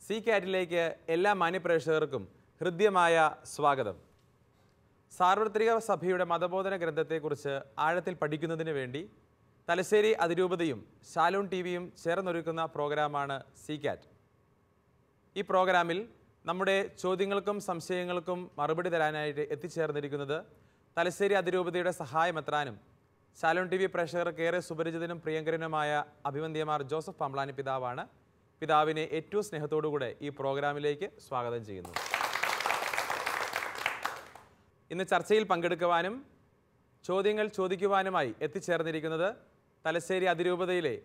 C കാറ്റിലേക്ക് എല്ലാ മാന്യപ്രേക്ഷകർക്കും ഹൃദ്യമായ സ്വാഗതം. സാർവത്രിക സഭയുടെ മതബോധന ഗ്രന്ഥത്തെക്കുറിച്ച് ആഴത്തിൽ പഠിക്കുന്നതിന് വേണ്ടി തലശ്ശേരി അതിരൂപതയും ശാലോൺ ടിവിയും ചേർന്നൊരുക്കുന്ന പ്രോഗ്രാമാണ് സി കാറ്റ്. ഈ പ്രോഗ്രാമിൽ നമ്മുടെ ചോദ്യങ്ങൾക്കും സംശയങ്ങൾക്കും മറുപടി തരാനായിട്ട് എത്തിച്ചേർന്നിരിക്കുന്നത് തലശ്ശേരി അതിരൂപതയുടെ സഹായമെത്രാനും ശാലോൺ ടി വി പ്രേക്ഷകർക്ക് ഏറെ സുപരിചിതനും പ്രിയങ്കരനുമായ അഭിവന്ദ്യമാർ ജോസഫ് പമ്പ്ളാനി പിതാവാണ്. പിതാവിനെ ഏറ്റവും സ്നേഹത്തോടുകൂടെ ഈ പ്രോഗ്രാമിലേക്ക് സ്വാഗതം ചെയ്യുന്നു. ഇന്ന് ചർച്ചയിൽ പങ്കെടുക്കുവാനും ചോദ്യങ്ങൾ ചോദിക്കുവാനുമായി എത്തിച്ചേർന്നിരിക്കുന്നത് തലശ്ശേരി അതിരൂപതയിലെ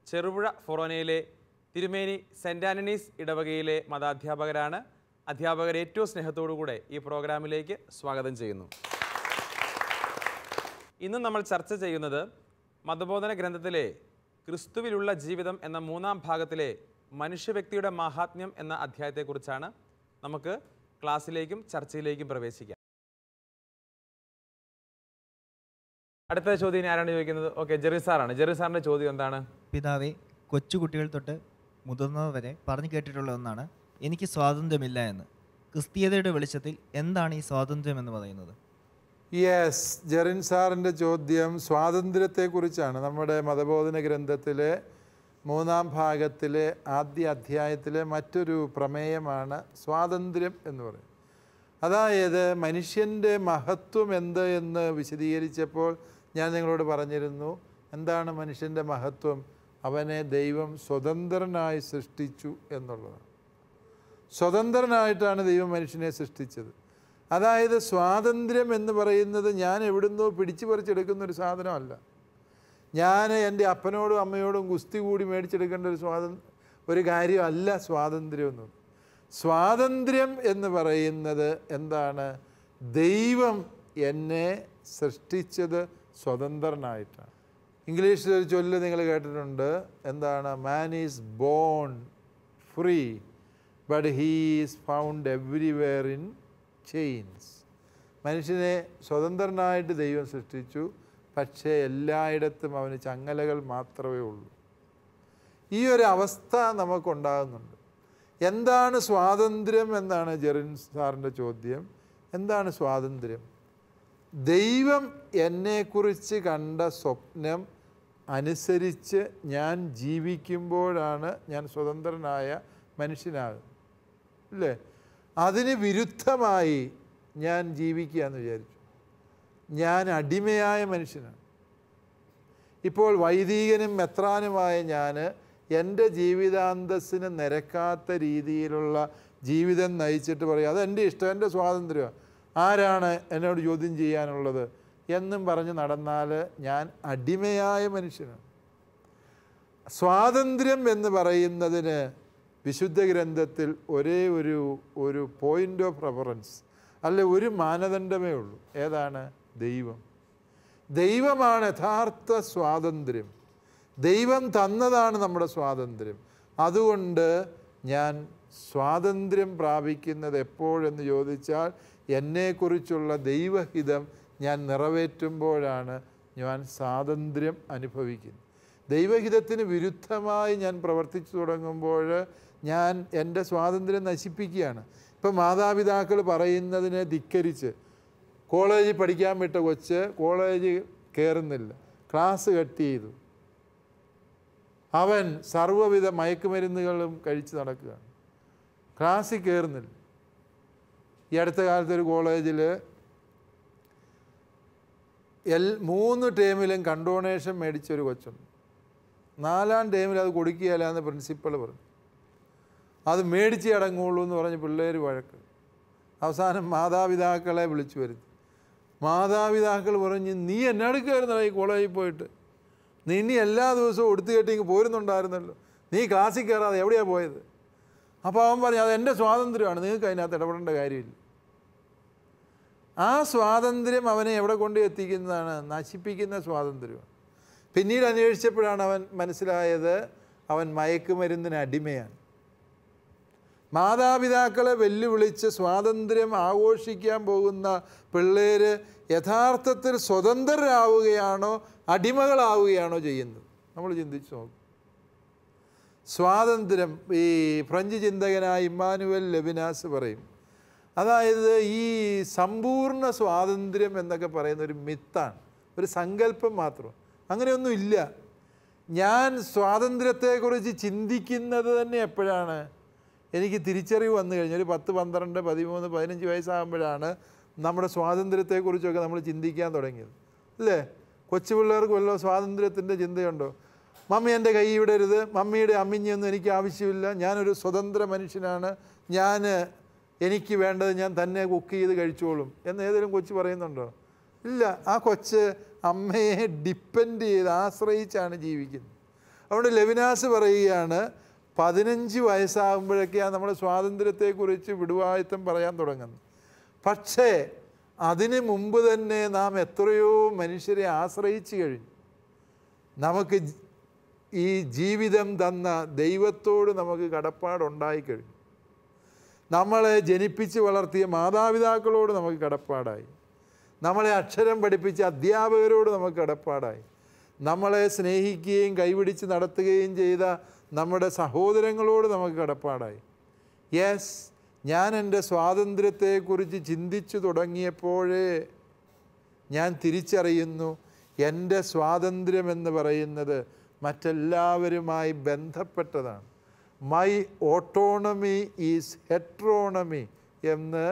ചെറുപുഴ ഫൊറോനയിലെ തിരുമേനി സെൻറ് ആൻ്റണീസ് ഇടവകയിലെ മതാധ്യാപകരാണ്. അധ്യാപകരെ ഏറ്റവും സ്നേഹത്തോടുകൂടെ ഈ പ്രോഗ്രാമിലേക്ക് സ്വാഗതം ചെയ്യുന്നു. ഇന്ന് നമ്മൾ ചർച്ച ചെയ്യുന്നത് മതബോധന ഗ്രന്ഥത്തിലെ ക്രിസ്തുവിലുള്ള ജീവിതം എന്ന 3-ാം ഭാഗത്തിലെ മനുഷ്യവ്യക്തിയുടെ മാഹാത്മ്യം എന്ന അധ്യായത്തെക്കുറിച്ചാണ്. നമുക്ക് ക്ലാസ്സിലേക്കും ചർച്ചയിലേക്കും പ്രവേശിക്കാം. അടുത്ത ചോദ്യം ആരാണ് ചോദിക്കുന്നത്? ഓക്കെ, ജെറി സാറാണ്. ജെറി സാറിൻ്റെ ചോദ്യം എന്താണ്? പിതാവേ, കൊച്ചുകുട്ടികൾ തൊട്ട് മുതിർന്നവർ വരെ പറഞ്ഞു കേട്ടിട്ടുള്ള ഒന്നാണ് എനിക്ക് സ്വാതന്ത്ര്യമില്ല എന്ന്. ക്രിസ്തീയതയുടെ വെളിച്ചത്തിൽ എന്താണ് ഈ സ്വാതന്ത്ര്യം എന്ന് പറയുന്നത്? യെസ്, ജെറിൻ സാറിൻ്റെ ചോദ്യം സ്വാതന്ത്ര്യത്തെക്കുറിച്ചാണ്. നമ്മുടെ മതബോധന ഗ്രന്ഥത്തിലെ 3-ാം ഭാഗത്തിലെ ആദ്യ അധ്യായത്തിലെ മറ്റൊരു പ്രമേയമാണ് സ്വാതന്ത്ര്യം എന്ന് പറയുന്നത്. അതായത് മനുഷ്യൻ്റെ മഹത്വം എന്ത് എന്ന് വിശദീകരിച്ചപ്പോൾ ഞാൻ നിങ്ങളോട് പറഞ്ഞിരുന്നു, എന്താണ് മനുഷ്യൻ്റെ മഹത്വം? അവനെ ദൈവം സ്വതന്ത്രനായി സൃഷ്ടിച്ചു എന്നുള്ളതാണ്. സ്വതന്ത്രനായിട്ടാണ് ദൈവം മനുഷ്യനെ സൃഷ്ടിച്ചത്. അതായത് സ്വാതന്ത്ര്യം എന്ന് പറയുന്നത് ഞാൻ എവിടുന്നോ പിടിച്ചു പറിച്ചെടുക്കുന്നൊരു സാധനമല്ല. ഞാൻ എൻ്റെ അപ്പനോടും അമ്മയോടും ഗുസ്തി കൂടി മേടിച്ചെടുക്കേണ്ട ഒരു കാര്യമല്ല സ്വാതന്ത്ര്യം എന്ന്. സ്വാതന്ത്ര്യം എന്ന് പറയുന്നത് എന്താണ്? ദൈവം എന്നെ സൃഷ്ടിച്ചത് സ്വതന്ത്രനായിട്ടാണ്. ഇംഗ്ലീഷിലൊരു ചൊല്ല് നിങ്ങൾ കേട്ടിട്ടുണ്ട്, എന്താണ്? Man is bone free but he is found everywhere in chains. മനുഷ്യനെ സ്വതന്ത്രനായിട്ട് ദൈവം സൃഷ്ടിച്ചു, പക്ഷേ എല്ലായിടത്തും അവന് ചങ്ങലകൾ മാത്രമേ ഉള്ളൂ. ഈ ഒരു അവസ്ഥ നമുക്കുണ്ടാകുന്നുണ്ട്. എന്താണ് സ്വാതന്ത്ര്യം എന്നാണ് ജെറിൻ സാറിൻ്റെ ചോദ്യം. എന്താണ് സ്വാതന്ത്ര്യം? ദൈവം എന്നെക്കുറിച്ച് കണ്ട സ്വപ്നം അനുസരിച്ച് ഞാൻ ജീവിക്കുമ്പോഴാണ് ഞാൻ സ്വതന്ത്രനായ മനുഷ്യനാകുന്നത്, ഇല്ലേ? അതിന് വിരുദ്ധമായി ഞാൻ ജീവിക്കുക എന്ന് വിചാരിച്ചു, ഞാൻ അടിമയായ മനുഷ്യനാണ്. ഇപ്പോൾ വൈദികനും മെത്രാനുമായ ഞാൻ എൻ്റെ ജീവിതാന്തസ്സിന് നിരക്കാത്ത രീതിയിലുള്ള ജീവിതം നയിച്ചിട്ട് പറയും അതെൻ്റെ ഇഷ്ടം, എൻ്റെ സ്വാതന്ത്ര്യമാണ്, ആരാണ് എന്നോട് ചോദ്യം ചെയ്യാനുള്ളത് എന്നും പറഞ്ഞ് നടന്നാൽ ഞാൻ അടിമയായ മനുഷ്യനാണ്. സ്വാതന്ത്ര്യം എന്ന് പറയുന്നതിന് വിശുദ്ധ ഗ്രന്ഥത്തിൽ ഒരേ ഒരു പോയിൻ്റ് ഓഫ് റെഫറൻസ്, അല്ലെ ഒരു മാനദണ്ഡമേ ഉള്ളൂ. ഏതാണ്? ദൈവം. ദൈവമാണ് യഥാർത്ഥ സ്വാതന്ത്ര്യം. ദൈവം തന്നതാണ് നമ്മുടെ സ്വാതന്ത്ര്യം. അതുകൊണ്ട് ഞാൻ സ്വാതന്ത്ര്യം പ്രാപിക്കുന്നത് എപ്പോഴെന്ന് ചോദിച്ചാൽ എന്നെക്കുറിച്ചുള്ള ദൈവഹിതം ഞാൻ നിറവേറ്റുമ്പോഴാണ് ഞാൻ സ്വാതന്ത്ര്യം അനുഭവിക്കുന്നത്. ദൈവഹിതത്തിന് വിരുദ്ധമായി ഞാൻ പ്രവർത്തിച്ചു തുടങ്ങുമ്പോൾ ഞാൻ എൻ്റെ സ്വാതന്ത്ര്യം നശിപ്പിക്കുകയാണ്. ഇപ്പം മാതാപിതാക്കൾ പറയുന്നതിനെ ധിക്കരിച്ച് കോളേജിൽ പഠിക്കാൻ വിട്ട കൊച്ച് കോളേജിൽ കയറുന്നില്ല, ക്ലാസ് കട്ട് ചെയ്തു, അവൻ സർവ്വവിധ മയക്കുമരുന്നുകളും കഴിച്ച് നടക്കുകയാണ്, ക്ലാസ്സിൽ കയറുന്നില്ല. ഈ അടുത്ത കാലത്തൊരു കോളേജിൽ 3 ടേമിലും കണ്ടോണേഷൻ മേടിച്ചൊരു കൊച്ചുണ്ട്. 4-ാം ടേമിൽ അത് കൊടുക്കുകയില്ല എന്ന് പ്രിൻസിപ്പൾ പറഞ്ഞു. അത് മേടിച്ച് അടങ്ങുള്ളൂ എന്ന് പറഞ്ഞ് പിള്ളേർ വഴക്ക്. അവസാനം മാതാപിതാക്കളെ വിളിച്ചു വരുത്തി. മാതാപിതാക്കൾ പറഞ്ഞ് നീ എന്നെടുക്കായിരുന്നോ ഈ കോളേജിൽ പോയിട്ട്? നീ ഇനി എല്ലാ ദിവസവും എടുത്തു കെട്ടിങ്ങ് പോരുന്നുണ്ടായിരുന്നല്ലോ, നീ ക്ലാസ്സിൽ കയറാതെ എവിടെയാണ് പോയത്? അപ്പോൾ അവൻ പറഞ്ഞു അത് എൻ്റെ സ്വാതന്ത്ര്യമാണ്, നിങ്ങൾക്ക് അതിനകത്ത് ഇടപെടേണ്ട കാര്യമില്ല. ആ സ്വാതന്ത്ര്യം അവനെ എവിടെ കൊണ്ട് എത്തിക്കുന്നതാണ്? നശിപ്പിക്കുന്ന സ്വാതന്ത്ര്യമാണ്. പിന്നീട് അന്വേഷിച്ചപ്പോഴാണ് അവൻ മനസ്സിലായത് അവൻ മയക്കുമരുന്നിന് അടിമയാണ്. മാതാപിതാക്കളെ വെല്ലുവിളിച്ച് സ്വാതന്ത്ര്യം ആഘോഷിക്കാൻ പോകുന്ന പിള്ളേർ യഥാർത്ഥത്തിൽ സ്വതന്ത്രരാവുകയാണോ അടിമകളാവുകയാണോ ചെയ്യുന്നത്? നമ്മൾ ചിന്തിച്ച് നോക്കും. സ്വാതന്ത്ര്യം ഈ ഫ്രഞ്ച് ചിന്തകനായ ഇമ്മാനുവൽ ലെവിനാസ് പറയും. അതായത് ഈ സമ്പൂർണ്ണ സ്വാതന്ത്ര്യം എന്നൊക്കെ പറയുന്ന ഒരു മിത്താണ്, ഒരു സങ്കല്പം മാത്രം. അങ്ങനെയൊന്നും ഇല്ല. ഞാൻ സ്വാതന്ത്ര്യത്തെക്കുറിച്ച് ചിന്തിക്കുന്നത് തന്നെ എപ്പോഴാണ്? എനിക്ക് തിരിച്ചറിവ് വന്നു കഴിഞ്ഞാൽ ഒരു 10, 12, 13, 15 വയസ്സാകുമ്പോഴാണ് നമ്മുടെ സ്വാതന്ത്ര്യത്തെക്കുറിച്ചൊക്കെ നമ്മൾ ചിന്തിക്കാൻ തുടങ്ങിയത്, അല്ലേ? കൊച്ചു പിള്ളേർക്ക് വല്ല സ്വാതന്ത്ര്യത്തിൻ്റെ ചിന്തയുണ്ടോ? മമ്മി എൻ്റെ കൈ വിടരുത്, മമ്മിയുടെ അമ്മിഞ്ഞൊന്നും എനിക്ക് ആവശ്യമില്ല, ഞാനൊരു സ്വതന്ത്ര മനുഷ്യനാണ്, എനിക്ക് വേണ്ടത് ഞാൻ തന്നെ കുക്ക് ചെയ്ത് കഴിച്ചോളും എന്ന് ഏതെങ്കിലും കൊച്ചു പറയുന്നുണ്ടോ? ഇല്ല. ആ കൊച്ച് അമ്മയെ ഡിപ്പെൻഡ് ചെയ്ത് ആശ്രയിച്ചാണ് ജീവിക്കുന്നത്. അതുകൊണ്ട് ലെവിനാസ് പറയുകയാണ് 15 വയസ്സാകുമ്പോഴൊക്കെയാണ് നമ്മൾ സ്വാതന്ത്ര്യത്തെക്കുറിച്ച് വിടുവായത്തം പറയാൻ തുടങ്ങുന്നത്. പക്ഷേ അതിന് മുമ്പ് തന്നെ നാം എത്രയോ മനുഷ്യരെ ആശ്രയിച്ച് കഴിഞ്ഞു. നമുക്ക് ഈ ജീവിതം തന്ന ദൈവത്തോട് നമുക്ക് കടപ്പാടുണ്ടായിക്കഴിഞ്ഞു. നമ്മളെ ജനിപ്പിച്ച് വളർത്തിയ മാതാപിതാക്കളോട് നമുക്ക് കടപ്പാടായി. നമ്മളെ അക്ഷരം പഠിപ്പിച്ച അധ്യാപകരോട് നമുക്ക് കടപ്പാടായി. നമ്മളെ സ്നേഹിക്കുകയും കൈപിടിച്ച് നടത്തുകയും ചെയ്ത നമ്മുടെ സഹോദരങ്ങളോട് നമുക്ക് കടപ്പാടായി. യെസ്, ഞാൻ എൻ്റെ സ്വാതന്ത്ര്യത്തെക്കുറിച്ച് ചിന്തിച്ചു തുടങ്ങിയപ്പോഴേ ഞാൻ തിരിച്ചറിയുന്നു എൻ്റെ സ്വാതന്ത്ര്യമെന്ന് പറയുന്നത് മറ്റെല്ലാവരുമായി ബന്ധപ്പെട്ടതാണ്. മൈ ഓട്ടോണമി ഈസ് ഹെട്രോണമി എന്ന്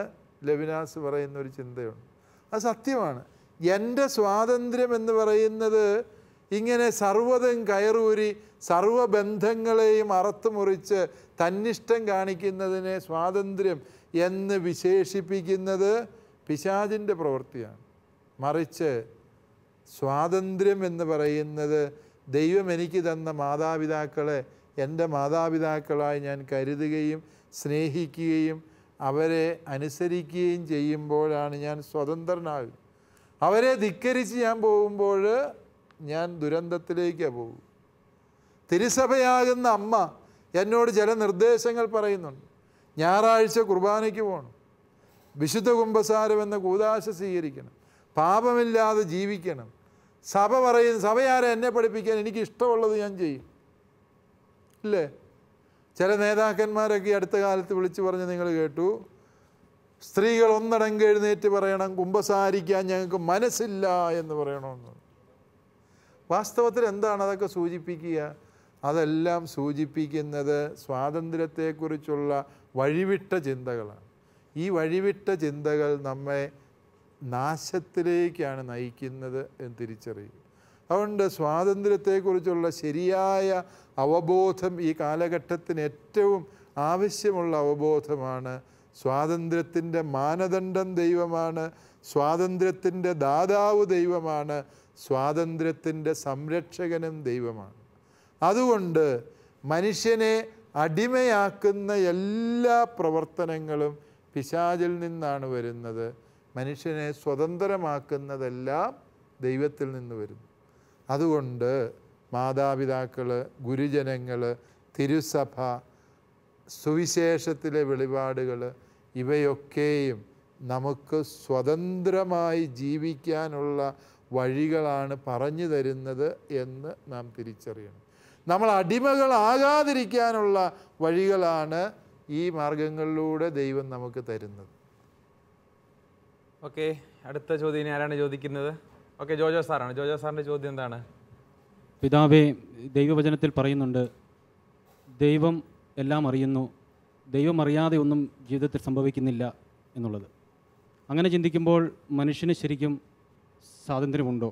ലെവിനാസ് പറയുന്നൊരു ചിന്തയുണ്ട്. അത് സത്യമാണ്. എൻ്റെ സ്വാതന്ത്ര്യം എന്ന് പറയുന്നത് ഇങ്ങനെ സർവ്വതും കയറൂരി സർവബന്ധങ്ങളെയും അറുത്ത് മുറിച്ച് തന്നിഷ്ടം കാണിക്കുന്നതിനെ സ്വാതന്ത്ര്യം എന്ന് വിശേഷിപ്പിക്കുന്നത് പിശാചിൻ്റെ പ്രവൃത്തിയാണ്. മറിച്ച് സ്വാതന്ത്ര്യം എന്ന് പറയുന്നത് ദൈവം എനിക്ക് തന്ന മാതാപിതാക്കളെ എൻ്റെ മാതാപിതാക്കളായി ഞാൻ കരുതുകയും സ്നേഹിക്കുകയും അവരെ അനുസരിക്കുകയും ചെയ്യുമ്പോഴാണ് ഞാൻ സ്വതന്ത്രനാകും. അവരെ ധിക്കരിച്ച് ഞാൻ പോകുമ്പോൾ ഞാൻ ദുരന്തത്തിലേക്കാണ് പോകും. തിരുസഭയാകുന്ന അമ്മ എന്നോട് ചില നിർദ്ദേശങ്ങൾ പറയുന്നുണ്ട്. ഞായറാഴ്ച കുർബാനയ്ക്ക് പോകണം, വിശുദ്ധ കുമ്പസാരം എന്ന കൂദാശ സ്വീകരിക്കണം, പാപമില്ലാതെ ജീവിക്കണം. സഭ പറയും, സഭയാരെ എന്നെ പഠിപ്പിക്കാൻ, എനിക്ക് ഇഷ്ടമുള്ളത് ഞാൻ ചെയ്യും, ഇല്ലേ? ചില നേതാക്കന്മാരൊക്കെ അടുത്ത കാലത്ത് വിളിച്ചു പറഞ്ഞ് നിങ്ങൾ കേട്ടു, സ്ത്രീകൾ ഒന്നടങ്ക് എഴുന്നേറ്റ് പറയണം, കുമ്പസാരിക്കാൻ ഞങ്ങൾക്ക് മനസ്സില്ല എന്ന് പറയണമെന്ന്. വാസ്തവത്തിൽ എന്താണ് അതൊക്കെ സൂചിപ്പിക്കുക? അതെല്ലാം സൂചിപ്പിക്കുന്നത് സ്വാതന്ത്ര്യത്തെക്കുറിച്ചുള്ള വഴിവിട്ട ചിന്തകളാണ്. ഈ വഴിവിട്ട ചിന്തകൾ നമ്മെ നാശത്തിലേക്കാണ് നയിക്കുന്നത് എന്ന് തിരിച്ചറിയുക. അതുകൊണ്ട് സ്വാതന്ത്ര്യത്തെക്കുറിച്ചുള്ള ശരിയായ അവബോധം ഈ കാലഘട്ടത്തിന് ഏറ്റവും ആവശ്യമുള്ള അവബോധമാണ്. സ്വാതന്ത്ര്യത്തിൻ്റെ മാനദണ്ഡം ദൈവമാണ്, സ്വാതന്ത്ര്യത്തിൻ്റെ ദാതാവ് ദൈവമാണ്, സ്വാതന്ത്ര്യത്തിൻ്റെ സംരക്ഷകനും ദൈവമാണ്. അതുകൊണ്ട് മനുഷ്യനെ അടിമയാക്കുന്ന എല്ലാ പ്രവർത്തനങ്ങളും പിശാചിൽ നിന്നാണ് വരുന്നത്. മനുഷ്യനെ സ്വതന്ത്രമാക്കുന്നതെല്ലാം ദൈവത്തിൽ നിന്ന് വരുന്നു. അതുകൊണ്ട് മാതാപിതാക്കൾ, ഗുരുജനങ്ങൾ, തിരുസഭ, സുവിശേഷത്തിലെ വെളിപാടുകൾ ഇവയൊക്കെയും നമുക്ക് സ്വതന്ത്രമായി ജീവിക്കാനുള്ള വഴികളാണ് പറഞ്ഞു തരുന്നത് എന്ന് നാം തിരിച്ചറിയണം. നമ്മൾ അടിമകളാകാതിരിക്കാനുള്ള വഴികളാണ് ഈ മാർഗങ്ങളിലൂടെ ദൈവം നമുക്ക് തരുന്നത്. ഓക്കെ, അടുത്ത ചോദ്യം ഇനി ആരാണ് ചോദിക്കുന്നത്? ഓക്കെ, ജോജോ സാറാണ്. ജോജോ സാറിൻ്റെ ചോദ്യം എന്താണ്? പിതാവേ, ദൈവവചനത്തിൽ പറയുന്നുണ്ട്, ദൈവം എല്ലാം അറിയുന്നു, ദൈവം അറിയാതെ ഒന്നും ജീവിതത്തിൽ സംഭവിക്കുന്നില്ല എന്നുള്ളത്. അങ്ങനെ ചിന്തിക്കുമ്പോൾ മനുഷ്യന് ശരിക്കും സ്വാതന്ത്ര്യമുണ്ടോ?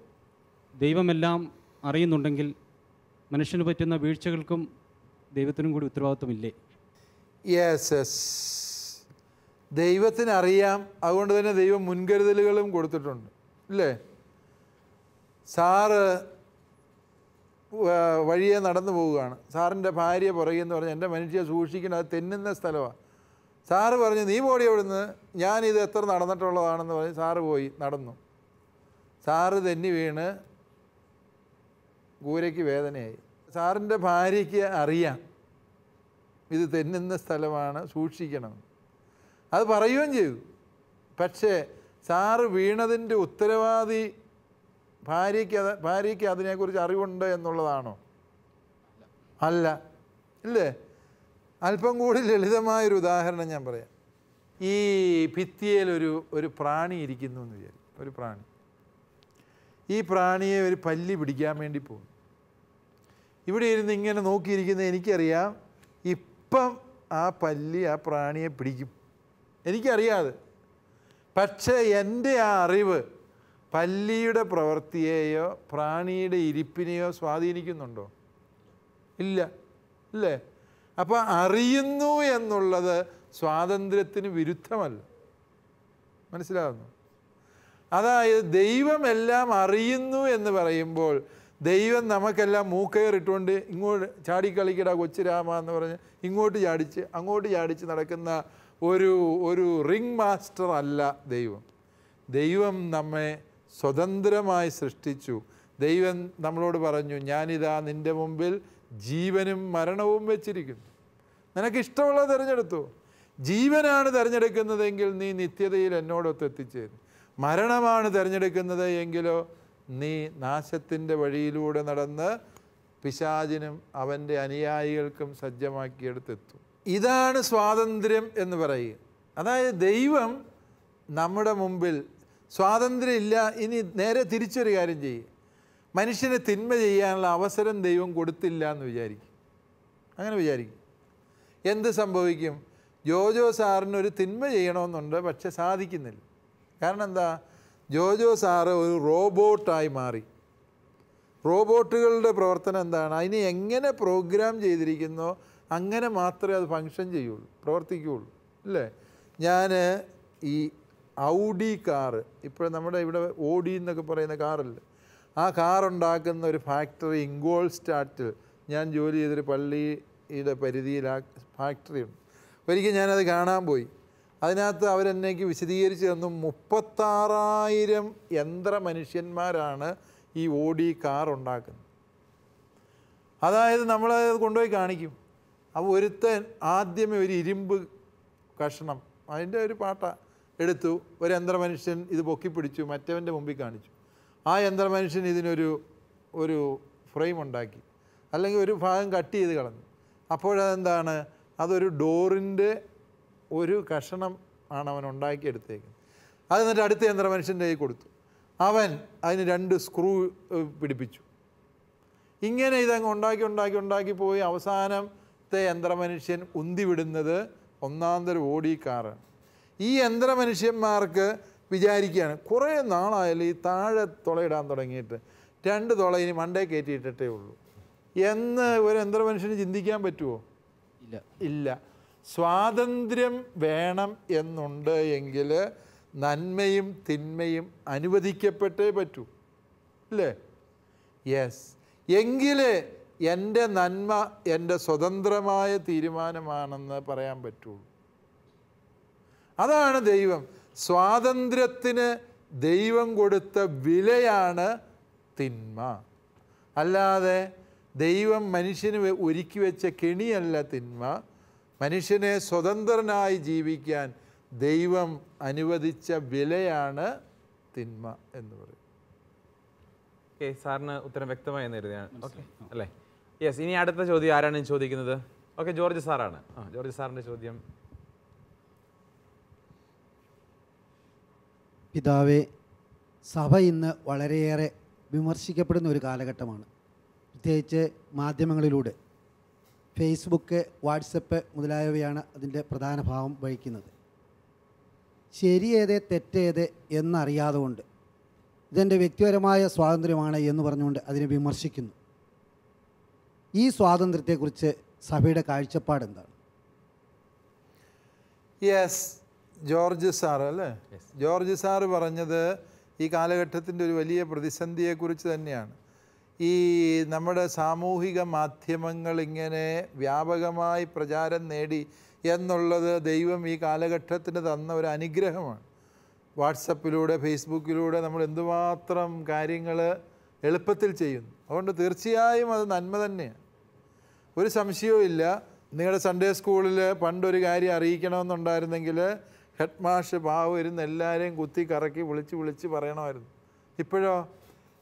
ദൈവമെല്ലാം അറിയുന്നുണ്ടെങ്കിൽ മനുഷ്യന് പറ്റുന്ന വീഴ്ചകൾക്കും ദൈവത്തിനും കൂടി ഉത്തരവാദിത്വമില്ലേ? യെസ്, ദൈവത്തിനറിയാം. അതുകൊണ്ട് തന്നെ ദൈവം മുൻകരുതലുകളും കൊടുത്തിട്ടുണ്ട്, ഇല്ലേ? സാറ് വഴിയെ നടന്നു പോവുകയാണ്. സാറിൻ്റെ ഭാര്യ പുറകെന്ന് പറഞ്ഞ്, എൻ്റെ മനുഷ്യ സൂക്ഷിക്കണം, അത് തെന്നുന്ന സ്ഥലമാണ്. സാറ് പറഞ്ഞു, നീ പോടി അവിടുന്ന്, ഞാനിത് എത്ര നടന്നിട്ടുള്ളതാണെന്ന് പറഞ്ഞ് സാറ് പോയി നടന്നു. സാറ് തെന്നി വീണ് കൂരയ്ക്ക് വേദനയായി. സാറിൻ്റെ ഭാര്യയ്ക്ക് അറിയാം ഇത് തെന്നുന്ന സ്ഥലമാണ്, സൂക്ഷിക്കണം, അത് പറയുകയും ചെയ്തു. പക്ഷേ സാറ് വീണതിൻ്റെ ഉത്തരവാദി ഭാര്യയ്ക്ക് അതിനെക്കുറിച്ച് അറിവുണ്ട് എന്നുള്ളതാണോ? അല്ല. ഇല്ലേ? അല്പം കൂടി ലളിതമായൊരു ഉദാഹരണം ഞാൻ പറയാം. ഈ ഭിത്തിയിൽ ഒരു പ്രാണി ഇരിക്കുന്നു എന്ന് വിചാരിക്കും. ഒരു പ്രാണി. ഈ പ്രാണിയെ ഒരു പല്ലി പിടിക്കാൻ വേണ്ടി പോകും. ഇവിടെ ഇരുന്ന് ഇങ്ങനെ നോക്കിയിരിക്കുന്ന എനിക്കറിയാം ഇപ്പം ആ പല്ലി ആ പ്രാണിയെ പിടിക്കും, എനിക്കറിയാതെ. പക്ഷേ എൻ്റെ ആ അറിവ് പല്ലിയുടെ പ്രവൃത്തിയെയോ പ്രാണിയുടെ ഇരിപ്പിനെയോ സ്വാധീനിക്കുന്നുണ്ടോ? ഇല്ല, ഇല്ലേ? അപ്പോൾ അറിയുന്നു എന്നുള്ളത് സ്വാതന്ത്ര്യത്തിന് വിരുദ്ധമല്ല. മനസ്സിലാകുന്നു? അതായത് ദൈവം എല്ലാം അറിയുന്നു എന്ന് പറയുമ്പോൾ ദൈവം നമുക്കെല്ലാം മൂക്കയറിട്ടുകൊണ്ട് ഇങ്ങോട്ട് ചാടിക്കളിക്കടാ കൊച്ചു രാമ എന്ന് പറഞ്ഞ് ഇങ്ങോട്ട് ചാടിച്ച് അങ്ങോട്ട് ചാടിച്ച് നടക്കുന്ന ഒരു റിംഗ് മാസ്റ്റർ അല്ല ദൈവം. ദൈവം നമ്മെ സ്വതന്ത്രമായി സൃഷ്ടിച്ചു. ദൈവം നമ്മളോട് പറഞ്ഞു, ഞാനിതാ നിൻ്റെ മുമ്പിൽ ജീവനും മരണവും വെച്ചിരിക്കുന്നു, നിനക്കിഷ്ടമുള്ളത് തിരഞ്ഞെടുത്തു. ജീവനാണ് തിരഞ്ഞെടുക്കുന്നതെങ്കിൽ നീ നിത്യതയിൽ എന്നോടൊത്ത് എത്തിച്ചേരും. മരണമാണ് തിരഞ്ഞെടുക്കുന്നത് എങ്കിലോ നീ നാശത്തിൻ്റെ വഴിയിലൂടെ നടന്ന് പിശാചിനും അവൻ്റെ അനുയായികൾക്കും സജ്ജമാക്കിയെടുത്തെത്തും. ഇതാണ് സ്വാതന്ത്ര്യം എന്ന് പറയുക. അതായത് ദൈവം നമ്മുടെ മുമ്പിൽ സ്വാതന്ത്ര്യം ഇല്ല. ഇനി നേരെ തിരിച്ചൊരു കാര്യം ചെയ്യും, മനുഷ്യന് തിന്മ ചെയ്യാനുള്ള അവസരം ദൈവം കൊടുത്തില്ല എന്ന് വിചാരിക്കും. അങ്ങനെ വിചാരിക്കും. എന്ത് സംഭവിക്കും? ജോജോ സാറിനൊരു തിന്മ ചെയ്യണമെന്നുണ്ട്, പക്ഷെ സാധിക്കുന്നില്ല. കാരണം എന്താ? ജോജോ സാറ് ഒരു റോബോട്ടായി മാറി. റോബോട്ടുകളുടെ പ്രവർത്തനം എന്താണ്? അതിനെ എങ്ങനെ പ്രോഗ്രാം ചെയ്തിരിക്കുന്നോ അങ്ങനെ മാത്രമേ അത് ഫങ്ഷൻ ചെയ്യുള്ളൂ, പ്രവർത്തിക്കുകയുള്ളൂ, അല്ലേ? ഞാൻ ഈ ഔഡി കാറ്, ഇപ്പോൾ നമ്മുടെ ഇവിടെ ഓഡി എന്നൊക്കെ പറയുന്ന കാറല്ലേ, ആ കാറുണ്ടാക്കുന്ന ഒരു ഫാക്ടറി ഇംഗോൾസ്റ്റാറ്റിൽ ഞാൻ ജോലി ചെയ്തൊരു പള്ളിയുടെ പരിധിയിൽ ആ ഫാക്ടറി ഉണ്ട്. ഒരിക്കൽ ഞാനത് കാണാൻ പോയി. അതിനകത്ത് അവരെന്നേക്ക് വിശദീകരിച്ച് തന്നു 36,000 യന്ത്ര മനുഷ്യന്മാരാണ് ഈ ഓഡി കാർ ഉണ്ടാക്കുന്നത്. അതായത് നമ്മളത് കൊണ്ടുപോയി കാണിക്കും. അപ്പോൾ ഒരുത്തൻ ആദ്യമേ ഒരു ഇരുമ്പ് കഷ്ണം, അതിൻ്റെ ഒരു പാട്ട എടുത്തു, ഒരു യന്ത്രമനുഷ്യൻ ഇത് പൊക്കിപ്പിടിച്ചു, മറ്റവൻ്റെ മുമ്പിൽ കാണിച്ചു. ആ യന്ത്രമനുഷ്യൻ ഒരു ഫ്രെയിം ഉണ്ടാക്കി, അല്ലെങ്കിൽ ഒരു ഭാഗം കട്ട് ചെയ്ത് കളഞ്ഞു. അപ്പോഴതെന്താണ്? അതൊരു ഡോറിൻ്റെ ഒരു കഷണം ആണ് അവൻ ഉണ്ടാക്കിയെടുത്തേക്കുന്നത്. അത് എന്നിട്ട് അടുത്ത യന്ത്രമനുഷ്യൻ്റെ കയ്യിൽ കൊടുത്തു. അവൻ അതിന് 2 സ്ക്രൂ പിടിപ്പിച്ചു. ഇങ്ങനെ ഇതങ്ങ് ഉണ്ടാക്കി പോയി അവസാനത്തെ യന്ത്രമനുഷ്യൻ ഉന്തിവിടുന്നത് ഒന്നാന്തരം ഓടി കാറാണ്. ഈ യന്ത്രമനുഷ്യന്മാർക്ക് വിചാരിക്കുകയാണ്, കുറേ നാളായാലും ഈ താഴെ തുളയിടാൻ തുടങ്ങിയിട്ട് 2 തുള ഇനി മണ്ടേ കയറ്റിയിട്ടേ ഉള്ളൂ എന്ന് ഒരു യന്ത്രമനുഷ്യന് ചിന്തിക്കാൻ പറ്റുമോ? ഇല്ല. സ്വാതന്ത്ര്യം വേണം എന്നുണ്ട് എങ്കിൽ നന്മയും തിന്മയും അനുവദിക്കപ്പെട്ടേ പറ്റൂ, അല്ലേ? യെസ്. എങ്കിലേ എൻ്റെ നന്മ എൻ്റെ സ്വതന്ത്രമായ തീരുമാനമാണെന്ന് പറയാൻ പറ്റുള്ളൂ. അതാണ് ദൈവം. സ്വാതന്ത്ര്യത്തിന് ദൈവം കൊടുത്ത വിലയാണ് തിന്മ. അല്ലാതെ ദൈവം മനുഷ്യന് ഒരുക്കി വെച്ച കെണിയല്ല തിന്മ. മനുഷ്യനെ സ്വതന്ത്രനായി ജീവിക്കാൻ ദൈവം അനുവദിച്ച വിലയാണ് തിന്മ എന്ന് പറയും. ഓക്കെ, സാറിന് ഉത്തരം വ്യക്തമായി എന്ന് കരുതിയാണ്. ഓക്കെ അല്ലേ? യെസ്. ഇനി അടുത്ത ചോദ്യം ആരാണ് ചോദിക്കുന്നത്? ഓക്കെ, ജോർജ് സാറാണ്. ജോർജ് സാറിൻ്റെ ചോദ്യം. പിതാവേ, സഭ ഇന്ന് വളരെയേറെ വിമർശിക്കപ്പെടുന്ന ഒരു കാലഘട്ടമാണ്. പ്രത്യേകിച്ച് മാധ്യമങ്ങളിലൂടെ ഫേസ്ബുക്ക്, വാട്സപ്പ് മുതലായവയാണ് അതിൻ്റെ പ്രധാന ഭാഗം വഹിക്കുന്നത്. ശരിയേത് തെറ്റേത് എന്നറിയാതെ കൊണ്ട് ഇതെൻ്റെ വ്യക്തിപരമായ സ്വാതന്ത്ര്യമാണ് എന്ന് പറഞ്ഞുകൊണ്ട് അതിനെ വിമർശിക്കുന്നു. ഈ സ്വാതന്ത്ര്യത്തെക്കുറിച്ച് സഭയുടെ കാഴ്ചപ്പാട് എന്താണ്? യെസ്, ജോർജ് സാറ് അല്ലേ? ജോർജ് സാറ് പറഞ്ഞത് ഈ കാലഘട്ടത്തിൻ്റെ ഒരു വലിയ പ്രതിസന്ധിയെക്കുറിച്ച് തന്നെയാണ്. ഈ നമ്മുടെ സാമൂഹിക മാധ്യമങ്ങൾ ഇങ്ങനെ വ്യാപകമായി പ്രചാരം നേടി എന്നുള്ളത് ദൈവം ഈ കാലഘട്ടത്തിന് തന്ന ഒരു അനുഗ്രഹമാണ്. വാട്സപ്പിലൂടെ, ഫേസ്ബുക്കിലൂടെ നമ്മൾ എന്തുമാത്രം കാര്യങ്ങൾ എളുപ്പത്തിൽ ചെയ്യുന്നു. അതുകൊണ്ട് തീർച്ചയായും അത് നന്മ തന്നെയാണ്, ഒരു സംശയവും ഇല്ല. നിങ്ങളുടെ സൺഡേ സ്കൂളിൽ പണ്ടൊരു കാര്യം അറിയിക്കണമെന്നുണ്ടായിരുന്നെങ്കിൽ ഹെഡ് മാഷ് പാവം ഇരുന്ന് എല്ലാവരെയും കുത്തി കറക്കി വിളിച്ച് പറയണമായിരുന്നു. ഇപ്പോഴോ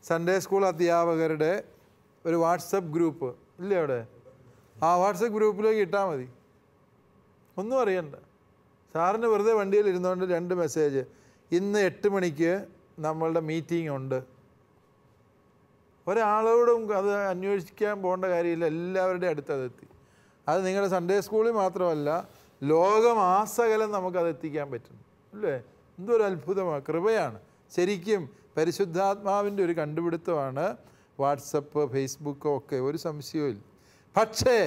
സൺഡേ സ്കൂൾ അധ്യാപകരുടെ ഒരു വാട്സപ്പ് ഗ്രൂപ്പ് ഇല്ലേ അവിടെ? ആ വാട്സപ്പ് ഗ്രൂപ്പിലേക്ക് ഇട്ടാൽ മതി, ഒന്നും അറിയണ്ട. സാറിന് വെറുതെ വണ്ടിയിൽ ഇരുന്നുകൊണ്ട് 2 മെസ്സേജ്, ഇന്ന് 8 മണിക്ക് നമ്മളുടെ മീറ്റിംഗ് ഉണ്ട്. ഒരാളോടും അത് അന്വേഷിക്കാൻ പോകേണ്ട കാര്യമില്ല, എല്ലാവരുടെയും അടുത്തതെത്തി. അത് നിങ്ങളുടെ സൺഡേ സ്കൂളിൽ മാത്രമല്ല, ലോകമാസകലം നമുക്കത് എത്തിക്കാൻ പറ്റും അല്ലേ? എന്തൊരു അത്ഭുതമാണ്, കൃപയാണ്. ശരിക്കും പരിശുദ്ധാത്മാവിൻ്റെ ഒരു കണ്ടുപിടുത്തമാണ് വാട്സപ്പ്, ഫേസ്ബുക്ക് ഒക്കെ, ഒരു സംശയവും. പക്ഷേ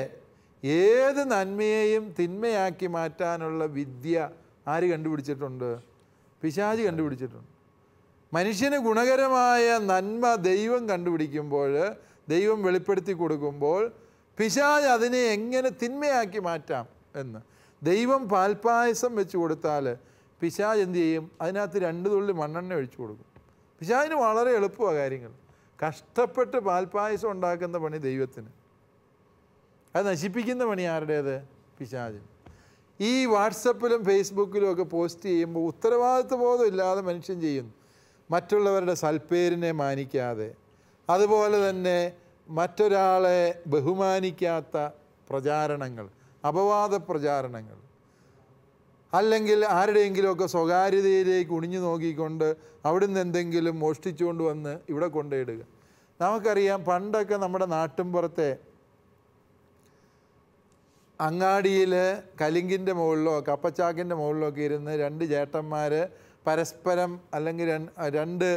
ഏത് നന്മയെയും തിന്മയാക്കി മാറ്റാനുള്ള വിദ്യ ആര് കണ്ടുപിടിച്ചിട്ടുണ്ട്? പിശാച് കണ്ടുപിടിച്ചിട്ടുണ്ട്. മനുഷ്യന് ഗുണകരമായ നന്മ ദൈവം കണ്ടുപിടിക്കുമ്പോൾ, ദൈവം വെളിപ്പെടുത്തി കൊടുക്കുമ്പോൾ, പിശാച് അതിനെ എങ്ങനെ തിന്മയാക്കി മാറ്റാം എന്ന്. ദൈവം പാൽപ്പായസം വെച്ച് കൊടുത്താൽ പിശാച് എന്ത് ചെയ്യും? അതിനകത്ത് 2 തുള്ളി മണ്ണെണ്ണ ഒഴിച്ചു കൊടുക്കും. പിശാചിന് വളരെ എളുപ്പമാണ് കാര്യങ്ങൾ. കഷ്ടപ്പെട്ട് പാൽപ്പായസം ഉണ്ടാക്കുന്ന പണി ദൈവത്തിന്, അത് നശിപ്പിക്കുന്ന പണി ആരുടേത്? പിശാചിന്. ഈ വാട്സപ്പിലും ഫേസ്ബുക്കിലും ഒക്കെ പോസ്റ്റ് ചെയ്യുമ്പോൾ ഉത്തരവാദിത്വ ബോധം ഇല്ലാതെ മനുഷ്യൻ ചെയ്യുന്നു. മറ്റുള്ളവരുടെ സൽപ്പേരിനെ മാനിക്കാതെ, അതുപോലെ തന്നെ മറ്റൊരാളെ ബഹുമാനിക്കാത്ത പ്രചാരണങ്ങൾ, അപവാദ പ്രചാരണങ്ങൾ, അല്ലെങ്കിൽ ആരുടെയെങ്കിലുമൊക്കെ സ്വകാര്യതയിലേക്ക് ഉണിഞ്ഞു നോക്കിക്കൊണ്ട് അവിടുന്ന് എന്തെങ്കിലും മോഷ്ടിച്ചുകൊണ്ട് വന്ന് ഇവിടെ കൊണ്ടിടുക. നമുക്കറിയാം, പണ്ടൊക്കെ നമ്മുടെ നാട്ടിൻപുറത്തെ അങ്ങാടിയിൽ കലിങ്കിൻ്റെ മുകളിലോ കപ്പച്ചാക്കിൻ്റെ മുകളിലോ ഒക്കെ ഇരുന്ന് 2 ചേട്ടന്മാർ പരസ്പരം, അല്ലെങ്കിൽ 2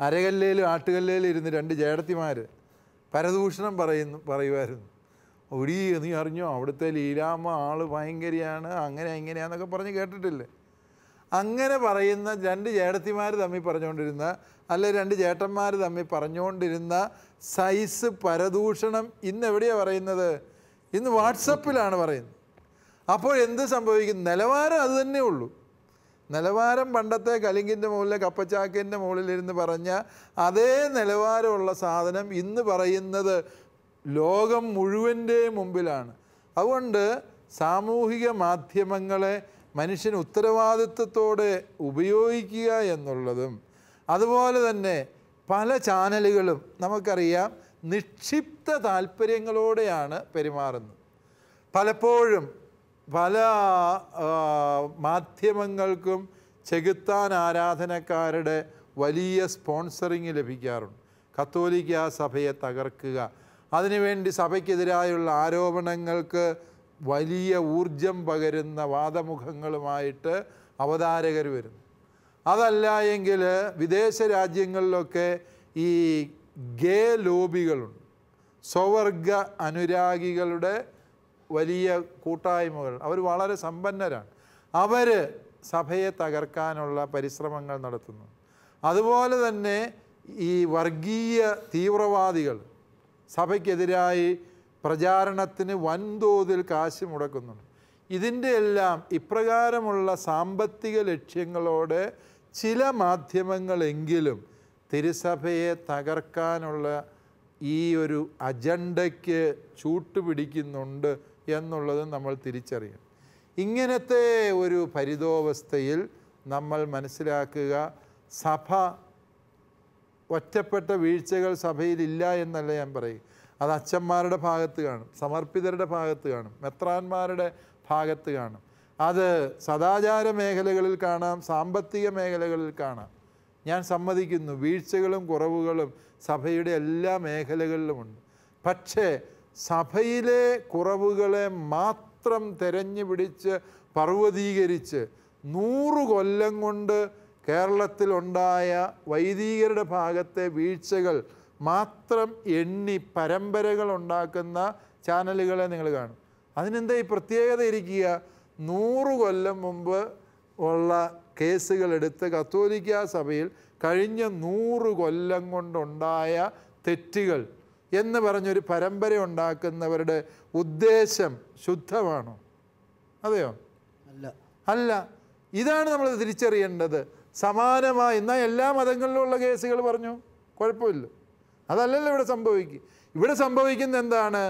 അരകല്ലേലും ആട്ടുകല്ലേലും ഇരുന്ന് 2 ചേട്ടത്തിമാർ പരദൂഷണം പറയുമായിരുന്നു. ഒടി നീ അറിഞ്ഞോ, അവിടുത്തെ ലീലാമ്മ ആൾ ഭയങ്കരയാണ്, അങ്ങനെ ഇങ്ങനെയാന്നൊക്കെ പറഞ്ഞ് കേട്ടിട്ടില്ലേ? അങ്ങനെ പറയുന്ന 2 ചേട്ടത്തിമാർ തമ്മിൽ പറഞ്ഞുകൊണ്ടിരുന്ന, അല്ലെ 2 ചേട്ടന്മാർ തമ്മിൽ പറഞ്ഞുകൊണ്ടിരുന്ന സൈസ് പരദൂഷണം ഇന്ന് എവിടെയാണ് പറയുന്നത്? ഇന്ന് വാട്സപ്പിലാണ് പറയുന്നത്. അപ്പോൾ എന്ത് സംഭവിക്കും? നിലവാരം അത് തന്നെ ഉള്ളൂ. നിലവാരം പണ്ടത്തെ കലിങ്കിൻ്റെ മുകളിലെ കപ്പച്ചാക്കിൻ്റെ മുകളിലിരുന്ന് പറഞ്ഞ അതേ നിലവാരമുള്ള സാധനം ഇന്ന് പറയുന്നത് ലോകം മുഴുവൻ്റെയും മുമ്പിലാണ്. അതുകൊണ്ട് സാമൂഹിക മാധ്യമങ്ങളെ മനുഷ്യൻ ഉത്തരവാദിത്വത്തോടെ ഉപയോഗിക്കുക എന്നുള്ളതും, അതുപോലെ തന്നെ പല ചാനലുകളും നമുക്കറിയാം നിക്ഷിപ്ത താല്പര്യങ്ങളോടെയാണ് പെരുമാറുന്നത്. പലപ്പോഴും പല മാധ്യമങ്ങൾക്കും ചെകുത്താൻ ആരാധനക്കാരുടെ വലിയ സ്പോൺസറിങ് ലഭിക്കാറുണ്ട്. കത്തോലിക്ക സഭയെ തകർക്കുക, അതിനുവേണ്ടി സഭയ്ക്കെതിരായുള്ള ആരോപണങ്ങൾക്ക് വലിയ ഊർജം പകരുന്ന വാദമുഖങ്ങളുമായിട്ട് അവതാരകർ വരുന്നു. അതല്ല എങ്കിൽ വിദേശ രാജ്യങ്ങളിലൊക്കെ ഈ ഗേ ലോബികളുണ്ട്, സ്വവർഗ അനുരാഗികളുടെ വലിയ കൂട്ടായ്മകൾ. അവർ വളരെ സമ്പന്നരാണ്. അവർ സഭയെ തകർക്കാനുള്ള പരിശ്രമങ്ങൾ നടത്തുന്നു. അതുപോലെ തന്നെ ഈ വർഗീയ തീവ്രവാദികൾ സഭയ്ക്കെതിരായി പ്രചാരണത്തിന് വൻതോതിൽ കാശ് മുടക്കുന്നുണ്ട്. ഇതിൻ്റെ എല്ലാം ഇപ്രകാരമുള്ള സാമ്പത്തിക ലക്ഷ്യങ്ങളോടെ ചില മാധ്യമങ്ങളെങ്കിലും തിരുസഭയെ തകർക്കാനുള്ള ഈ ഒരു അജണ്ടയ്ക്ക് ചൂട്ടുപിടിക്കുന്നുണ്ട് എന്നുള്ളത് നമ്മൾ തിരിച്ചറിയണം. ഇങ്ങനത്തെ ഒരു പരിതോവസ്ഥയിൽ നമ്മൾ മനസ്സിലാക്കുക, സഭ ഒറ്റപ്പെട്ട വീഴ്ചകൾ സഭയിലില്ല എന്നല്ല ഞാൻ പറയും. അത് അച്ഛന്മാരുടെ ഭാഗത്ത് കാണും, സമർപ്പിതരുടെ ഭാഗത്ത് കാണും, മെത്രാന്മാരുടെ ഭാഗത്ത് കാണും, അത് സദാചാര മേഖലകളിൽ കാണാം, സാമ്പത്തിക മേഖലകളിൽ കാണാം. ഞാൻ സമ്മതിക്കുന്നു, വീഴ്ചകളും കുറവുകളും സഭയുടെ എല്ലാ മേഖലകളിലുമുണ്ട്. പക്ഷേ സഭയിലെ കുറവുകളെ മാത്രം തെരഞ്ഞു പിടിച്ച് പർവ്വതീകരിച്ച് 100 കൊല്ലം കൊണ്ട് കേരളത്തിലുണ്ടായ വൈദികരുടെ ഭാഗത്തെ വീഴ്ചകൾ മാത്രം എണ്ണി പരമ്പരകൾ ഉണ്ടാക്കുന്ന ചാനലുകളെ നിങ്ങൾ കാണും. അതിനെന്താ ഈ പ്രത്യേകത ഇരിക്കുക? 100 കൊല്ലം മുമ്പ് ഉള്ള കേസുകളെടുത്ത് കത്തോലിക്ക സഭയിൽ കഴിഞ്ഞ 100 കൊല്ലം കൊണ്ടുണ്ടായ തെറ്റുകൾ എന്ന് പറഞ്ഞൊരു പരമ്പര ഉണ്ടാക്കുന്നവരുടെ ഉദ്ദേശം ശുദ്ധമാണോ? അതെയോ? അല്ല. ഇതാണ് നമ്മൾ തിരിച്ചറിയേണ്ടത്. സമാനമായി എന്നാൽ എല്ലാ മതങ്ങളിലുള്ള കേസുകൾ പറഞ്ഞു, കുഴപ്പമില്ല. അതല്ലല്ലോ ഇവിടെ സംഭവിക്കുക. ഇവിടെ സംഭവിക്കുന്ന എന്താണ്?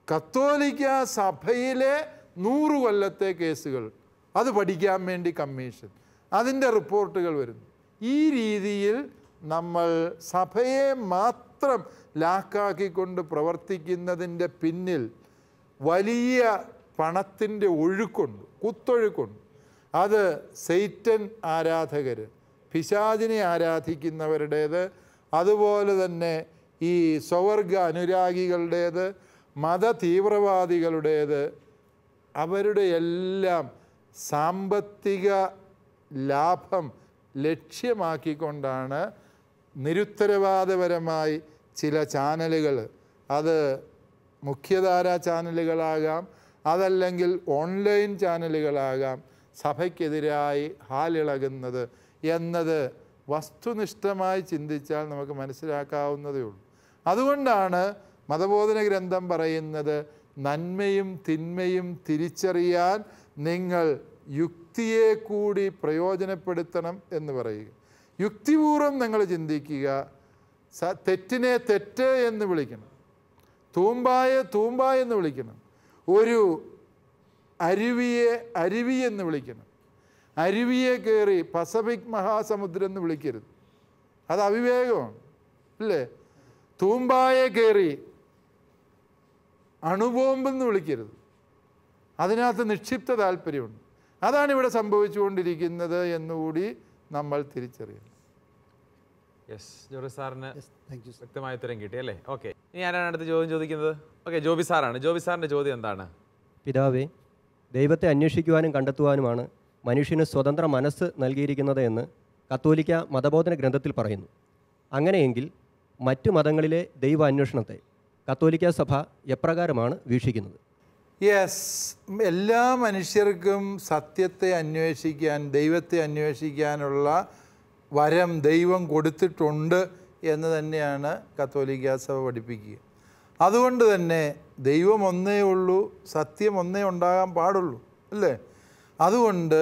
കത്തോലിക്ക സഭയിലെ 100 കൊല്ലത്തെ കേസുകൾ, അത് പഠിക്കാൻ വേണ്ടി കമ്മീഷൻ, അതിൻ്റെ റിപ്പോർട്ടുകൾ വരുന്നു. ഈ രീതിയിൽ നമ്മൾ സഭയെ മാത്രം ലാക്കാക്കിക്കൊണ്ട് പ്രവർത്തിക്കുന്നതിൻ്റെ പിന്നിൽ വലിയ പണത്തിൻ്റെ ഒഴുക്കുണ്ട്, കുത്തൊഴുക്കുണ്ട്. അത് സെയ്റ്റൻ ആരാധകർ, പിശാചിനെ ആരാധിക്കുന്നവരുടേത്, അതുപോലെ തന്നെ ഈ സ്വവർഗ അനുരാഗികളുടേത്, മത തീവ്രവാദികളുടേത്, അവരുടെ എല്ലാം സാമ്പത്തിക ലാഭം ലക്ഷ്യമാക്കിക്കൊണ്ടാണ് നിരുത്തരവാദപരമായി ചില ചാനലുകൾ, അത് മുഖ്യധാരാ ചാനലുകളാകാം, അതല്ലെങ്കിൽ ഓൺലൈൻ ചാനലുകളാകാം, സഭയ്ക്കെതിരായി ഹാലിളകുന്നത് എന്നത് വസ്തുനിഷ്ഠമായി ചിന്തിച്ചാൽ നമുക്ക് മനസ്സിലാക്കാവുന്നതേ ഉള്ളൂ. അതുകൊണ്ടാണ് മതബോധന ഗ്രന്ഥം പറയുന്നത്, നന്മയും തിന്മയും തിരിച്ചറിയാൻ നിങ്ങൾ യുക്തിയെ കൂടി പ്രയോജനപ്പെടുത്തണം എന്ന് പറയുക. യുക്തിപൂർവ്വം നിങ്ങൾ ചിന്തിക്കുക. തെറ്റിനെ തെറ്റ് എന്ന് വിളിക്കണം, തൂമ്പായെ തൂമ്പ എന്ന് വിളിക്കണം, ഒരു അരുവിയെ അരുവി എന്ന് വിളിക്കണം. അരുവിയെ കയറി പസഫിക് മഹാസമുദ്രം എന്ന് വിളിക്കരുത്, അത് അവിവേകമാണ്, അല്ലേ? തൂമ്പായെ കയറി അണുബോംബെന്ന് വിളിക്കരുത്, അതിനകത്ത് നിക്ഷിപ്ത താല്പര്യമുണ്ട്. അതാണ് ഇവിടെ സംഭവിച്ചുകൊണ്ടിരിക്കുന്നത് എന്നുകൂടി നമ്മൾ തിരിച്ചറിയണം. യെസ്, ജോറി സാറിന് താങ്ക് യു. വ്യക്തമായ ഉത്തരം കിട്ടി അല്ലേ? ഓക്കെ, ഇനി ആരാണ് അടുത്ത ചോദ്യം ചോദിക്കുന്നത്? ഓക്കെ, ജോബി സാറാണ്. ജോബി സാറിൻ്റെ ചോദ്യം എന്താണ്? പിതാവേ, ദൈവത്തെ അന്വേഷിക്കുവാനും കണ്ടെത്തുവാനുമാണ് മനുഷ്യന് സ്വതന്ത്ര മനസ്സ് നൽകിയിരിക്കുന്നത് എന്ന് കത്തോലിക്ക മതബോധന ഗ്രന്ഥത്തിൽ പറയുന്നു. അങ്ങനെയെങ്കിൽ മറ്റു മതങ്ങളിലെ ദൈവ അന്വേഷണത്തെ കത്തോലിക്ക സഭ എപ്രകാരമാണ് വീക്ഷിക്കുന്നത്? യെസ്, എല്ലാ മനുഷ്യർക്കും സത്യത്തെ അന്വേഷിക്കാൻ, ദൈവത്തെ അന്വേഷിക്കാനുള്ള വരം ദൈവം കൊടുത്തിട്ടുണ്ട് എന്ന് തന്നെയാണ് കത്തോലിക്ക സഭ പഠിപ്പിക്കുക. അതുകൊണ്ട് തന്നെ ദൈവം ഒന്നേ ഉള്ളൂ, സത്യം ഒന്നേ ഉണ്ടാകാൻ പാടുള്ളൂ, അല്ലേ? അതുകൊണ്ട്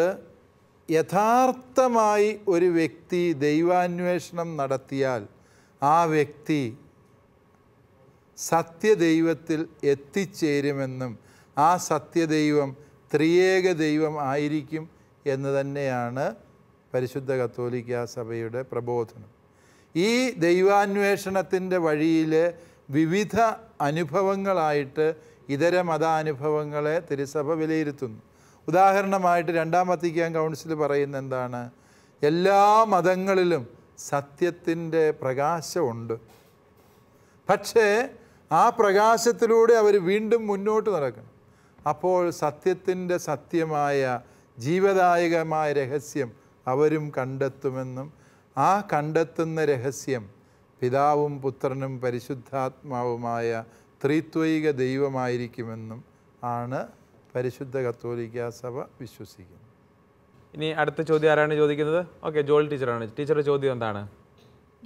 യഥാർത്ഥമായി ഒരു വ്യക്തി ദൈവാന്വേഷണം നടത്തിയാൽ ആ വ്യക്തി സത്യദൈവത്തിൽ എത്തിച്ചേരുമെന്നും ആ സത്യദൈവം ത്രിയേക ദൈവം ആയിരിക്കും എന്ന് തന്നെയാണ് പരിശുദ്ധ കത്തോലിക്ക സഭയുടെ പ്രബോധനം. ഈ ദൈവാന്വേഷണത്തിൻ്റെ വഴിയിൽ വിവിധ അനുഭവങ്ങളായിട്ട് ഇതര മതാനുഭവങ്ങളെ തിരുസഭ വിലയിരുത്തുന്നു. ഉദാഹരണമായിട്ട് രണ്ടാം വത്തിക്കാൻ കൗൺസിൽ പറയുന്ന എന്താണ്? എല്ലാ മതങ്ങളിലും സത്യത്തിൻ്റെ പ്രകാശമുണ്ട്, പക്ഷേ ആ പ്രകാശത്തിലൂടെ അവർ വീണ്ടും മുന്നോട്ട് നടക്കണം. അപ്പോൾ സത്യത്തിൻ്റെ സത്യമായ ജീവദായകമായ രഹസ്യം അവരും കണ്ടെത്തുമെന്നും ആ കണ്ടെത്തുന്ന രഹസ്യം പിതാവും പുത്രനും പരിശുദ്ധാത്മാവുമായ ത്രിത്വൈക ദൈവമായിരിക്കുമെന്നും ആണ് പരിശുദ്ധ കത്തോലിക്ക സഭ വിശ്വസിക്കുന്നത്. ഇനി അടുത്ത ചോദ്യം ആരാണ് ചോദിക്കുന്നത്? ഓക്കെ, ജോൾ ടീച്ചറാണ്. ടീച്ചറുടെ ചോദ്യം എന്താണ്?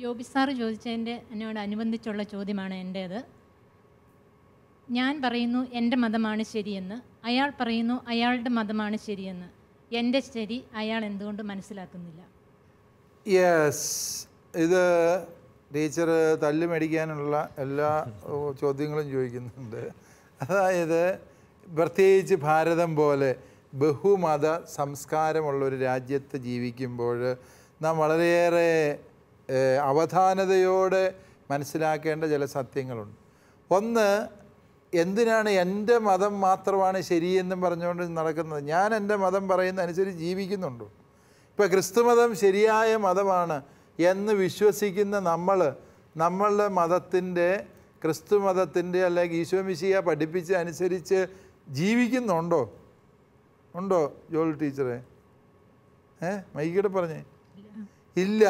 ജോബി സാറ് ചോദിച്ചതിൻ്റെ എന്നോടനുബന്ധിച്ചുള്ള ചോദ്യമാണ് എൻ്റേത്. ഞാൻ പറയുന്നു എൻ്റെ മതമാണ് ശരിയെന്ന്, അയാൾ പറയുന്നു അയാളുടെ മതമാണ് ശരിയെന്ന്. എൻ്റെ ശരി അയാൾ എന്തുകൊണ്ട് മനസ്സിലാക്കുന്നില്ല? യെസ്, ഇത് ടീച്ചർ തല്ല് മേടിക്കാനുള്ള എല്ലാ ചോദ്യങ്ങളും ചോദിക്കുന്നുണ്ട്. അതായത് പ്രത്യേകിച്ച് ഭാരതം പോലെ ബഹുമത സംസ്കാരമുള്ളൊരു രാജ്യത്ത് ജീവിക്കുമ്പോൾ നാം വളരെയേറെ അവധാനതയോടെ മനസ്സിലാക്കേണ്ട ചില സത്യങ്ങളുണ്ട്. ഒന്ന്, എന്തിനാണ് എൻ്റെ മതം മാത്രമാണ് ശരിയെന്നും പറഞ്ഞുകൊണ്ട് നടക്കുന്നത്? ഞാൻ എൻ്റെ മതം പറയുന്ന അനുസരിച്ച് ജീവിക്കുന്നുണ്ടോ? ഇപ്പോൾ ക്രിസ്തുമതം ശരിയായ മതമാണ് എന്ന് വിശ്വസിക്കുന്ന നമ്മളുടെ മതത്തിൻ്റെ, ക്രിസ്തു മതത്തിൻ്റെ അല്ലെങ്കിൽ ഈശോ മിശിഹ പഠിപ്പിച്ച അനുസരിച്ച് ജീവിക്കുന്നുണ്ടോ? ഉണ്ടോ ജോൾ ടീച്ചറെ? മൈക്കിടെ പറഞ്ഞേ ഇല്ല.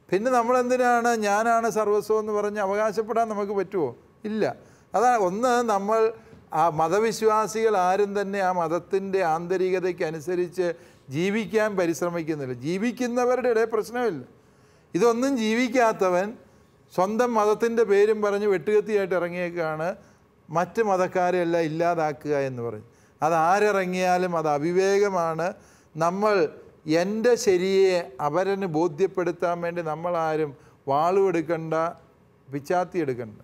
പിന്നെ നമ്മളെന്തിനാണ് ഞാനാണ് സർവസ്വം എന്ന് പറഞ്ഞ് അവകാശപ്പെടാൻ നമുക്ക് പറ്റുമോ? ഇല്ല. അതാണ് ഒന്ന്, നമ്മൾ ആ മതവിശ്വാസികൾ ആരും തന്നെ ആ മതത്തിൻ്റെ ആന്തരികതയ്ക്കനുസരിച്ച് ജീവിക്കാൻ പരിശ്രമിക്കുന്നില്ല. ജീവിക്കുന്നവരുടെ ഇടയിൽ പ്രശ്നമില്ല. ഇതൊന്നും ജീവിക്കാത്തവൻ സ്വന്തം മതത്തിൻ്റെ പേരും പറഞ്ഞ് വെട്ടുകത്തിയായിട്ട് ഇറങ്ങിയേക്കാണ് മറ്റ് മതക്കാരെ എല്ലാം ഇല്ലാതാക്കുക എന്ന് പറഞ്ഞു. അതാരിറങ്ങിയാലും അത് അവിവേകമാണ്. നമ്മൾ എൻ്റെ ശരിയെ അവരന് ബോധ്യപ്പെടുത്താൻ വേണ്ടി നമ്മളാരും വാളുമെടുക്കണ്ട, പിച്ചാത്തി എടുക്കണ്ട,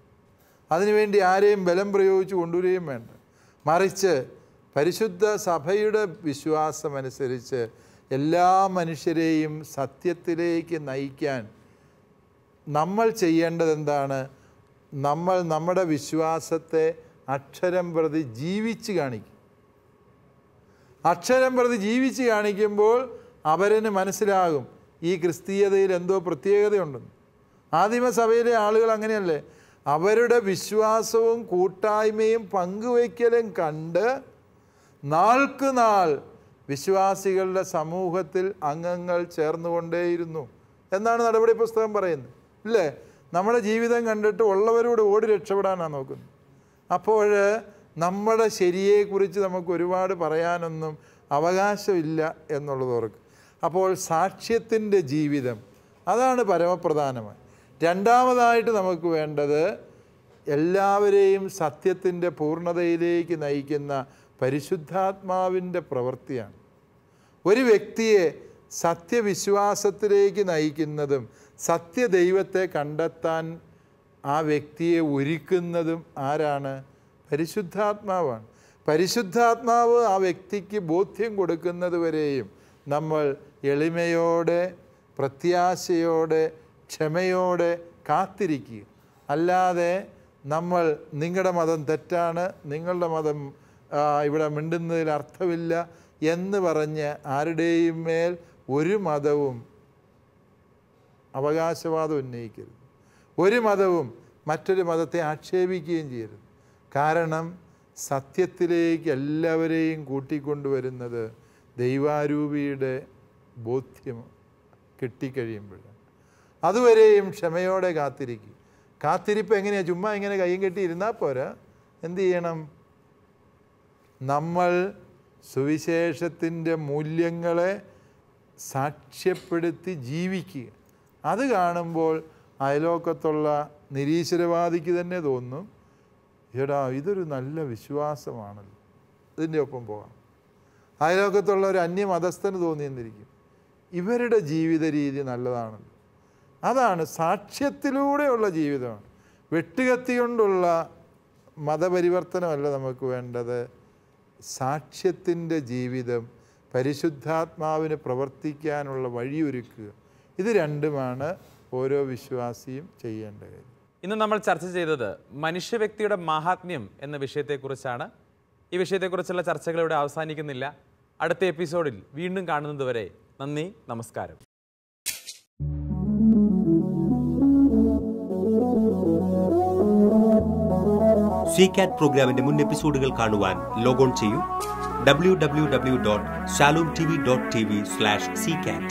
അതിനുവേണ്ടി ആരെയും ബലം പ്രയോഗിച്ച് കൊണ്ടുവരികയും വേണ്ട. മറിച്ച് പരിശുദ്ധ സഭയുടെ വിശ്വാസമനുസരിച്ച് എല്ലാ മനുഷ്യരെയും സത്യത്തിലേക്ക് നയിക്കാൻ നമ്മൾ ചെയ്യേണ്ടത് എന്താണ്? നമ്മൾ നമ്മുടെ വിശ്വാസത്തെ അക്ഷരം പ്രതി ജീവിച്ച് കാണിക്കും. അക്ഷരം പ്രതി ജീവിച്ച് കാണിക്കുമ്പോൾ അവരന് മനസ്സിലാകും ഈ ക്രിസ്തീയതയിൽ എന്തോ പ്രത്യേകതയുണ്ടെന്ന്. ആദിമസഭയിലെ ആളുകൾ അങ്ങനെയല്ലേ, അവരുടെ വിശ്വാസവും കൂട്ടായ്മയും പങ്കുവയ്ക്കലും കണ്ട് നാൾക്ക് നാൾ വിശ്വാസികളുടെ സമൂഹത്തിൽ അംഗങ്ങൾ ചേർന്നുകൊണ്ടേയിരുന്നു എന്നാണ് നടപടി പുസ്തകം പറയുന്നത്. ഇല്ലേ? നമ്മുടെ ജീവിതം കണ്ടിട്ട് ഉള്ളവരോട് ഓടി രക്ഷപ്പെടാനാണ് നോക്കുന്നത്. അപ്പോൾ നമ്മുടെ ശരിയെക്കുറിച്ച് നമുക്ക് ഒരുപാട് പറയാനൊന്നും അവകാശമില്ല എന്നുള്ളത് ഓർക്കും. അപ്പോൾ സാക്ഷ്യത്തിൻ്റെ ജീവിതം അതാണ് പരമപ്രധാനമായി. രണ്ടാമതായിട്ട് നമുക്ക് വേണ്ടത് എല്ലാവരെയും സത്യത്തിൻ്റെ പൂർണ്ണതയിലേക്ക് നയിക്കുന്ന പരിശുദ്ധാത്മാവിൻ്റെ പ്രവൃത്തിയാണ്. ഒരു വ്യക്തിയെ സത്യവിശ്വാസത്തിലേക്ക് നയിക്കുന്നതും സത്യദൈവത്തെ കണ്ടെത്താൻ ആ വ്യക്തിയെ ഒരുക്കുന്നതും ആരാണ്? പരിശുദ്ധാത്മാവാണ്. പരിശുദ്ധാത്മാവ് ആ വ്യക്തിക്ക് ബോധ്യം കൊടുക്കുന്നത് വരെയും നമ്മൾ എളിമയോടെ, പ്രത്യാശയോടെ, ക്ഷമയോടെ കാത്തിരിക്കുക. അല്ലാതെ നമ്മൾ നിങ്ങളുടെ മതം തെറ്റാണ്, നിങ്ങളുടെ മതം ഇവിടെ മിണ്ടുന്നതിൽ അർത്ഥമില്ല എന്ന് പറഞ്ഞ് ആരുടെയും മേൽ ഒരു മതവും അവകാശവാദം ഉന്നയിക്കരുത്. ഒരു മതവും മറ്റൊരു മതത്തെ ആക്ഷേപിക്കുകയും ചെയ്യരുത്. കാരണം സത്യത്തിലേക്ക് എല്ലാവരെയും കൂട്ടിക്കൊണ്ടുവരുന്നത് ദൈവാരൂപിയുടെ ബോധ്യം കിട്ടിക്കഴിയുമ്പോഴാണ്. അതുവരെയും ക്ഷമയോടെ കാത്തിരിക്കും. കാത്തിരിപ്പ് എങ്ങനെയാണ്? ചുമ്മാ ഇങ്ങനെ കയ്യും കെട്ടി ഇരുന്നാൽ പോരാ. എന്ത് ചെയ്യണം? നമ്മൾ സുവിശേഷത്തിൻ്റെ മൂല്യങ്ങളെ സാക്ഷ്യപ്പെടുത്തി ജീവിക്കുക. അത് കാണുമ്പോൾ അയലോക്കത്തുള്ള നിരീശ്വരവാദിക്ക് തന്നെ തോന്നും, എടാ ഇതൊരു നല്ല വിശ്വാസമാണല്ലോ, ഇതിൻ്റെ ഒപ്പം പോകാം. അയലോക്കത്തുള്ള ഒരു അന്യമതസ്ഥന് തോന്നിയെന്നിരിക്കും, ഇവരുടെ ജീവിത രീതി നല്ലതാണല്ലോ. അതാണ് സാക്ഷ്യത്തിലൂടെയുള്ള ജീവിതമാണ്. വെട്ടുകത്തി കൊണ്ടുള്ള മതപരിവർത്തനമല്ല നമുക്ക് വേണ്ടത്. സാക്ഷ്യത്തിൻ്റെ ജീവിതം, പരിശുദ്ധാത്മാവിന് പ്രവർത്തിക്കാനുള്ള വഴിയൊരുക്കുക. ഇത് രണ്ടുമാണ് ഓരോ വിശ്വാസിയും ചെയ്യേണ്ട കാര്യം. ഇന്ന് നമ്മൾ ചർച്ച ചെയ്തത് മനുഷ്യ വ്യക്തിയുടെ മാഹാത്മ്യം എന്ന വിഷയത്തെക്കുറിച്ചാണ്. ഈ വിഷയത്തെക്കുറിച്ചുള്ള ചർച്ചകൾ ഇവിടെ അവസാനിക്കുന്നില്ല. അടുത്ത എപ്പിസോഡിൽ വീണ്ടും കാണുന്നതുവരെ നന്ദി, നമസ്കാരം. CCAT പ്രോഗ്രാമിന്റെ മുൻ എപ്പിസോഡുകൾ കാണുവാൻ ലോഗോൺ ചെയ്യൂ www.shalomtv.tv/ccat.